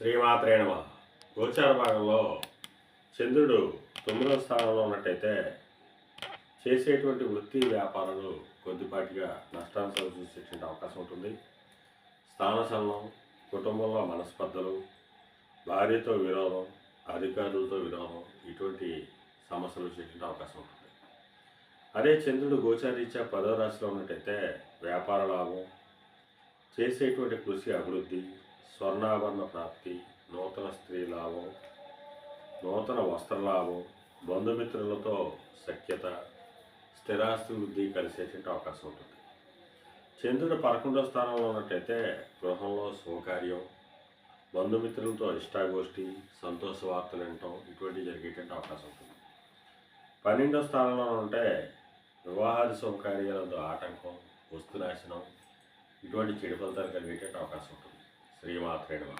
శ్రీమాత్రే నమః. గోచార భాగంలో చంద్రుడు 9వ స్థానంలో ఉన్నట్టయితే చేసేటువంటి వృత్తి వ్యాపారాలు కొద్దిపాటిగా నష్టాన్ని చూసేటువంటి అవకాశం ఉంటుంది. స్థానచలనం, కుటుంబంలో మనస్పర్ధలు, భార్యతో విరోధం, అధికారులతో విరోధం, ఇటువంటి సమస్యలు వచ్చేటువంటి అవకాశం ఉంటుంది. అదే చంద్రుడు గోచారీత్యా 10వ రాశిలో ఉన్నట్టయితే వ్యాపార లాభం, చేసేటువంటి కృషి అభివృద్ధి, స్వర్ణాభరణ ప్రాప్తి, నూతన స్త్రీ లాభం, నూతన వస్త్ర లాభం, బంధుమిత్రులతో సఖ్యత, స్థిరాస్తి వృద్ధి కలిసేటువంటి అవకాశం ఉంటుంది. చంద్రుడు 11వ స్థానంలో ఉన్నట్టయితే గృహంలో శుభకార్యం, బంధుమిత్రులతో ఇష్టాగోష్ఠి, సంతోష వార్తలు వినటం, ఇటువంటివి జరిగేటువంటి అవకాశం ఉంటుంది. 12వ స్థానంలో ఉంటే వివాహాది శుభకార్యాలతో ఆటంకం, వస్తునాశనం, ఇటువంటి చెడు ఫలితాలు కలిగేటువంటి అవకాశం ఉంటుంది. శ్రీమాత్రే నమః.